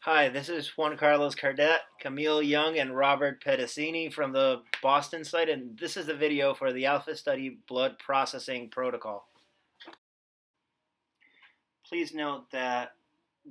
Hi, this is Juan Carlos Cardet, Camille Young, and Robert Pedicini from the Boston site, and this is the video for the ALfA Study Blood Processing Protocol. Please note that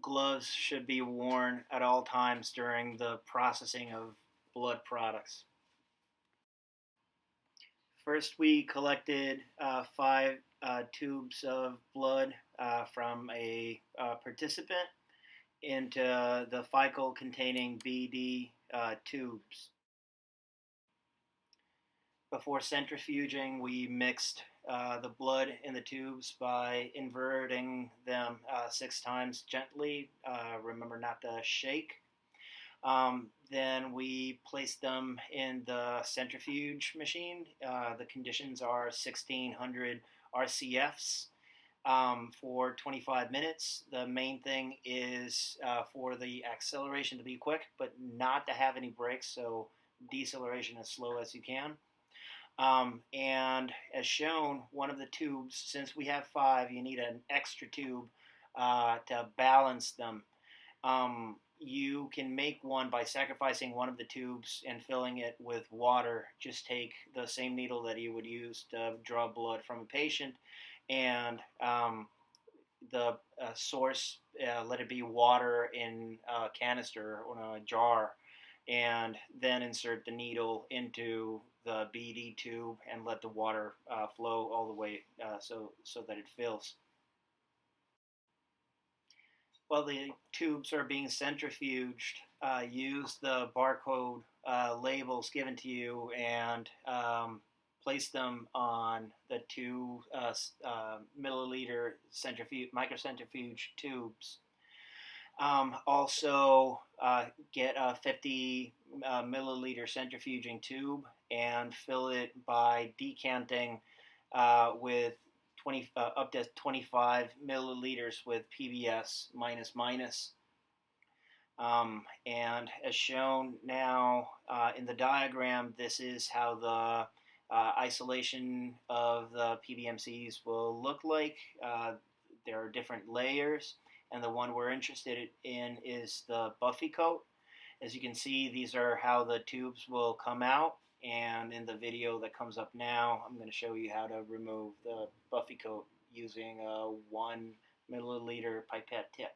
gloves should be worn at all times during the processing of blood products. First, we collected 5 tubes of blood from a participant into the ficle containing BD tubes. Before centrifuging, we mixed the blood in the tubes by inverting them 6 times gently. Remember not to shake. Then we placed them in the centrifuge machine. The conditions are 1600 RCFs for 25 minutes. The main thing is for the acceleration to be quick, but not to have any breaks, so deceleration as slow as you can. And as shown, one of the tubes, since we have 5, you need an extra tube to balance them. You can make one by sacrificing one of the tubes and filling it with water. Just take the same needle that you would use to draw blood from a patient and the source, let it be water in a canister or in a jar, and then insert the needle into the BD tube and let the water flow all the way so that it fills. While the tubes are being centrifuged, use the barcode labels given to you and place them on the 2 milliliter microcentrifuge tubes. Also, get a 50 milliliter centrifuging tube and fill it by decanting with up to 25 milliliters with PBS minus minus. And as shown now in the diagram, this is how the isolation of the PBMCs will look like. There are different layers, and the one we're interested in is the buffy coat. As you can see, these are how the tubes will come out, and in the video that comes up now, I'm going to show you how to remove the buffy coat using a 1 milliliter pipette tip.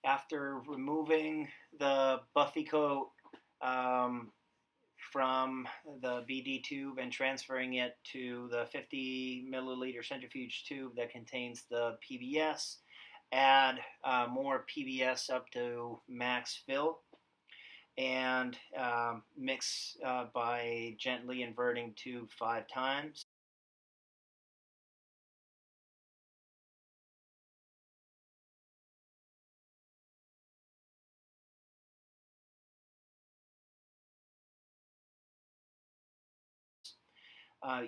After removing the buffy coat from the BD tube and transferring it to the 50 milliliter centrifuge tube that contains the PBS, add more PBS up to max fill, and mix by gently inverting tube 5 times.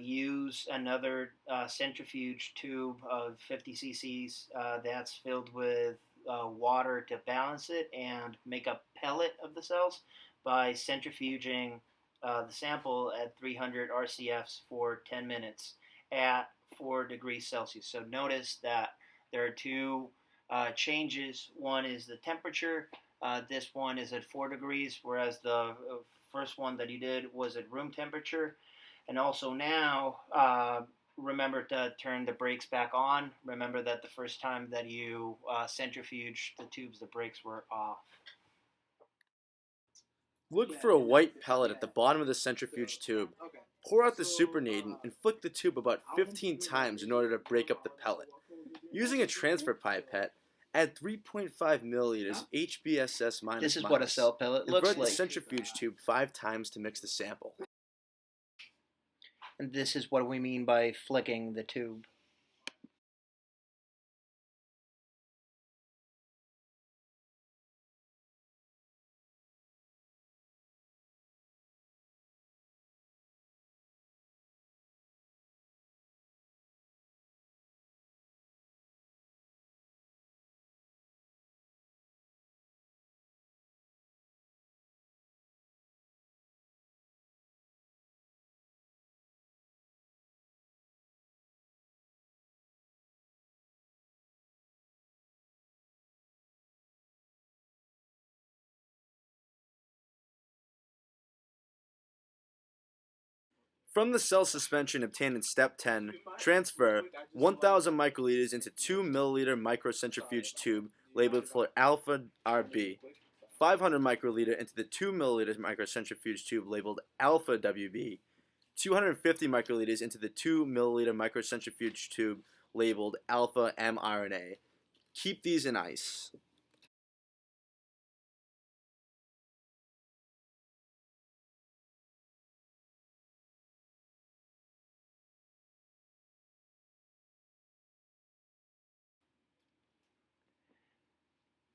Use another centrifuge tube of 50 cc's that's filled with water to balance it and make a pellet of the cells by centrifuging the sample at 300 RCFs for 10 minutes at 4 degrees Celsius. So notice that there are 2 changes. One is the temperature. This one is at 4 degrees, whereas the first one that you did was at room temperature. And also now, remember to turn the brakes back on. Remember that the first time that you centrifuged the tubes, the brakes were off. Look for a white pellet at the bottom of the centrifuge tube. Pour out the supernatant and flick the tube about 15 times in order to break up the pellet. Using a transfer pipette, add 3.5 milliliters of HBSS minus. This is what a cell pellet looks Invert like. the centrifuge tube 5 times to mix the sample. And this is what we mean by flicking the tube. From the cell suspension obtained in step 10, transfer 1000 microliters into 2 milliliter microcentrifuge tube labeled for alpha RB, 500 microliter into the 2 milliliter microcentrifuge tube labeled alpha WB, 250 microliters into the 2 milliliter microcentrifuge tube labeled alpha mRNA. Keep these in ice.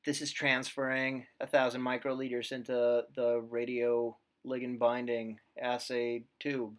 This is transferring 1,000 microliters into the radioligand binding assay tube.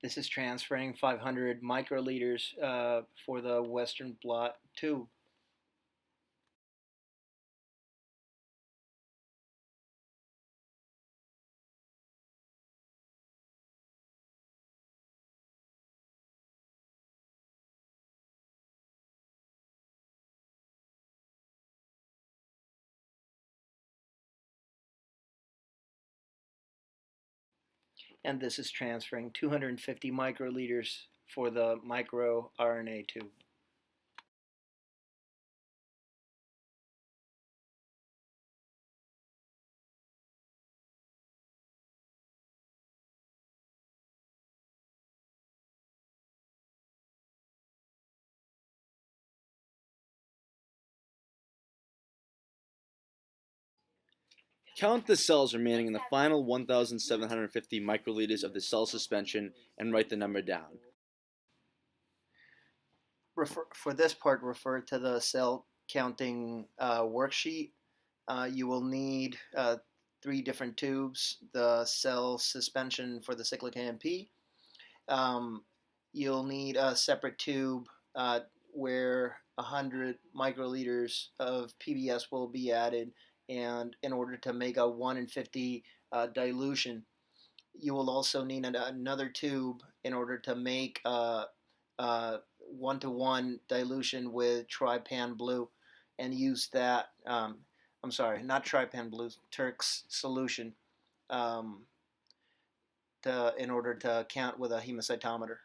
This is transferring 500 microliters for the Western blot tube. And this is transferring 250 microliters for the microRNA tube. Count the cells remaining in the final 1,750 microliters of the cell suspension and write the number down. For this part, refer to the cell counting worksheet. You will need 3 different tubes, the cell suspension for the cyclic AMP. You'll need a separate tube where 100 microliters of PBS will be added, and in order to make a 1 in 50 dilution. You will also need another tube in order to make a 1-to-1 dilution with trypan blue, and use that. I'm sorry, not trypan blue, Turk's solution, in order to count with a hemocytometer.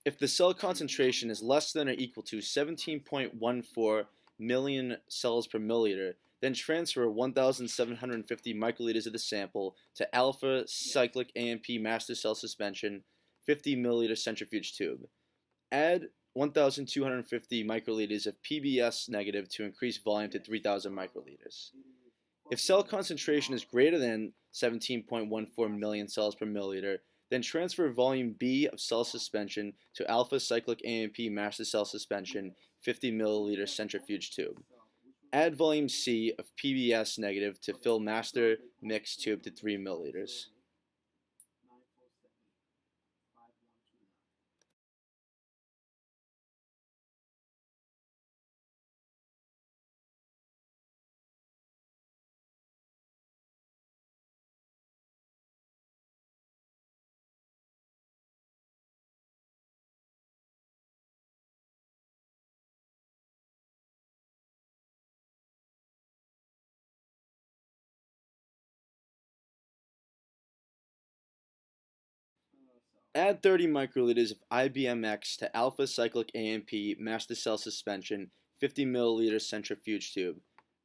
If the cell concentration is less than or equal to 17.14 million cells per milliliter, then transfer 1,750 microliters of the sample to alpha cyclic AMP master cell suspension 50 milliliter centrifuge tube. Add 1,250 microliters of PBS negative to increase volume to 3,000 microliters. If cell concentration is greater than 17.14 million cells per milliliter, then transfer volume B of cell suspension to alpha cyclic AMP master cell suspension 50 milliliter centrifuge tube. Add volume C of PBS negative to fill master mix tube to 3 milliliters. Add 30 microliters of IBMX to alpha cyclic AMP master cell suspension 50 milliliter centrifuge tube.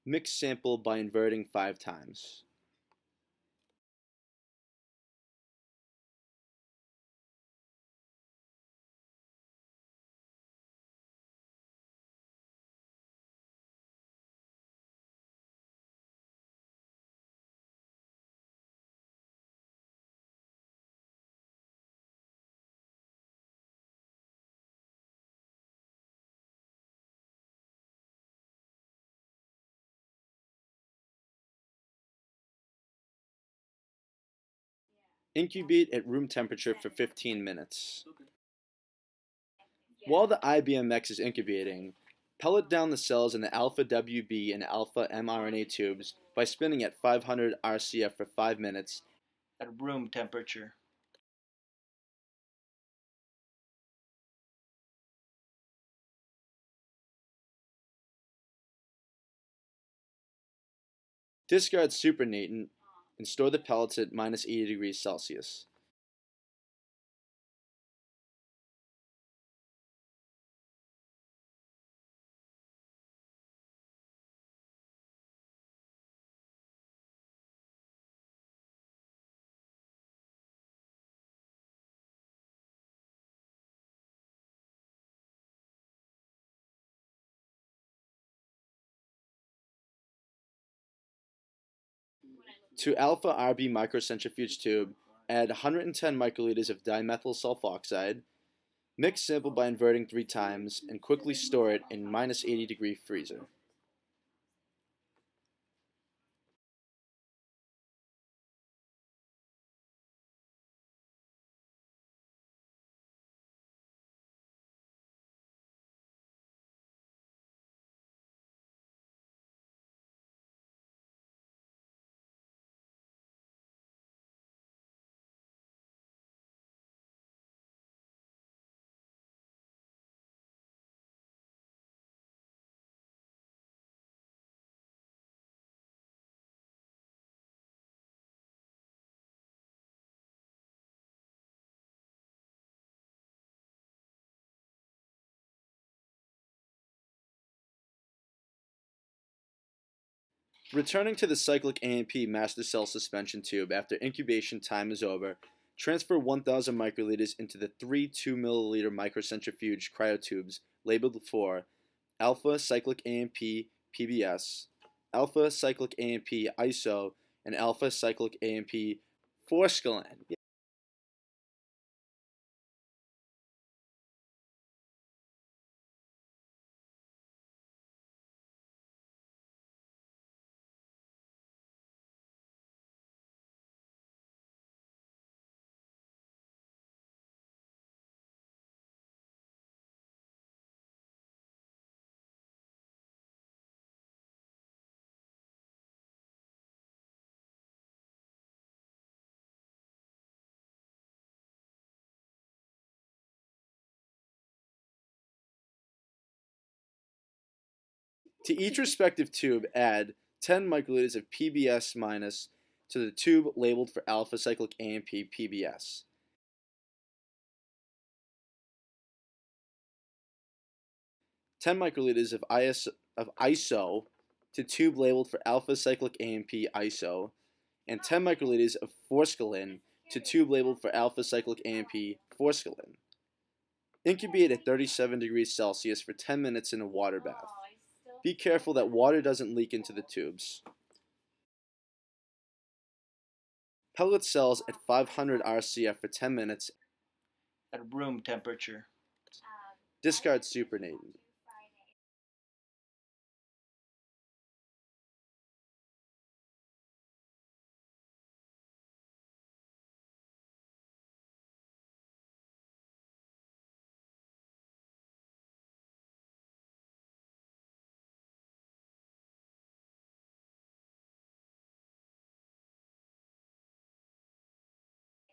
Mix sample by inverting 5 times. Incubate at room temperature for 15 minutes. While the IBMX is incubating, pellet down the cells in the alpha WB and alpha mRNA tubes by spinning at 500 RCF for 5 minutes at room temperature. Discard supernatant and store the pellets at minus 80 degrees Celsius. To alpha RB microcentrifuge tube, add 110 microliters of dimethyl sulfoxide, mix sample by inverting 3 times, and quickly store it in minus 80 degree freezer. Returning to the cyclic AMP master cell suspension tube after incubation time is over, transfer 1000 microliters into the 3 2 milliliter microcentrifuge cryotubes labeled for alpha cyclic AMP PBS, alpha cyclic AMP ISO, and alpha cyclic AMP forskolin. To each respective tube, add 10 microliters of PBS minus to the tube labeled for alpha cyclic AMP PBS. 10 microliters of ISO to tube labeled for alpha cyclic AMP ISO, and 10 microliters of forskolin to tube labeled for alpha cyclic AMP forskolin. Incubate at 37 degrees Celsius for 10 minutes in a water bath. Be careful that water doesn't leak into the tubes. Pellet cells at 500 RCF for 10 minutes at room temperature. Discard supernatant.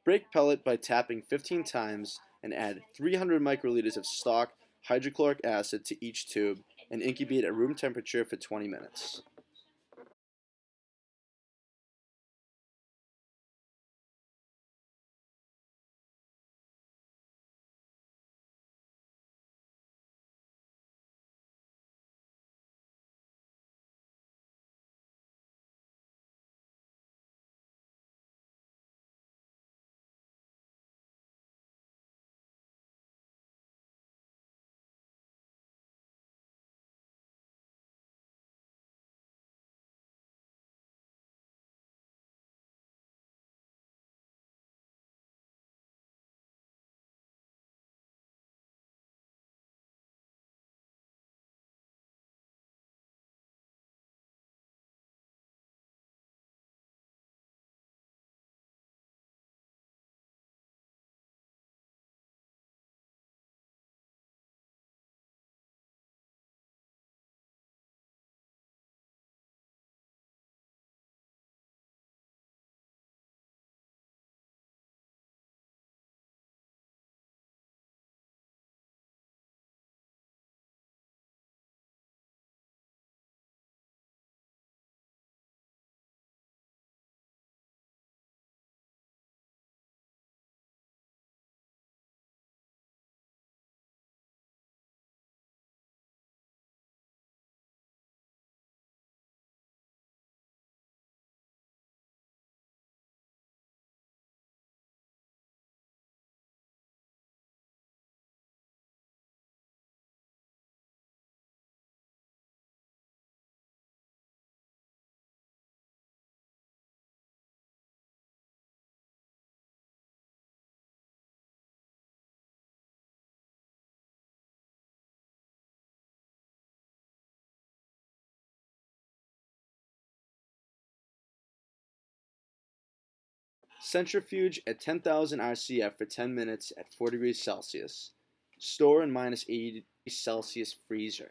Break pellet by tapping 15 times and add 300 microliters of stock hydrochloric acid to each tube and incubate at room temperature for 20 minutes. Centrifuge at 10,000 RCF for 10 minutes at 4 degrees Celsius. Store in -80 Celsius freezer.